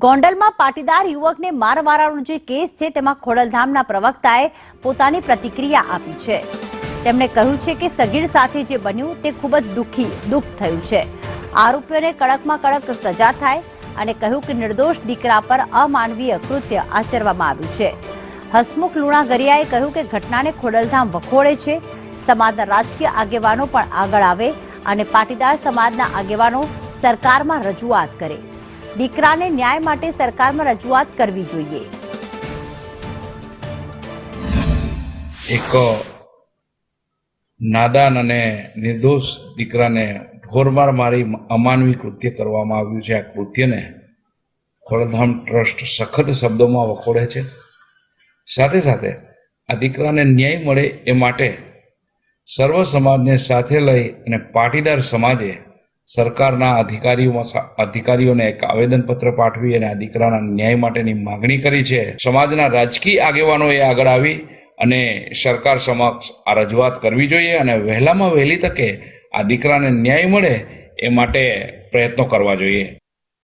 ગોંડલમાં પાટીદાર યુવકને મારવાળાનો જે કેસ છે તેમાં ખોડલધામના પ્રવક્તાએ પોતાની પ્રતિક્રિયા આપી છે। તેમણે કહ્યું છે કે સગીર સાથે જે બન્યું તે ખૂબ જ દુઃખ થયું છે। આરોપીઓને કડકમાં કડક સજા થાય અને કહ્યું કે નિર્દોષ દીકરા પર અમાનવીય કૃત્ય આચરવામાં આવ્યું છે। હસમુખ લુણાગરિયાએ કહ્યું કે ઘટનાને ખોડલધામ વખોડે છે। સમાજના રાજકીય આગેવાનો પણ આગળ આવે અને પાટીદાર સમાજના આગેવાનો સરકારમાં રજૂઆત કરે। દીકરાને ન્યાય માટે સરકારમાં રજૂઆત કરવી જોઈએ। એક નાદાન અને નિર્દોષ દીકરાને ઢોરમાર મારી અમાનવી કૃત્ય કરવામાં આવ્યું છે। આ કૃત્યને ખોડલધામ ટ્રસ્ટ સખત શબ્દોમાં વખોડે છે। સાથે સાથે આ દીકરાને ન્યાય મળે એ માટે સર્વ સમાજને સાથે લઈ અને પાટીદાર સમાજે સરકારના અધિકારીઓને એક આવેદનપત્ર પાઠવી અને આ દીકરાના ન્યાય માટેની માગણી કરી છે। સમાજના રાજકીય આગેવાનોએ આગળ આવી અને સરકાર સમક્ષ આ રજૂઆત કરવી જોઈએ અને વહેલામાં વહેલી તકે આ દીકરાને ન્યાય મળે એ માટે પ્રયત્નો કરવા જોઈએ।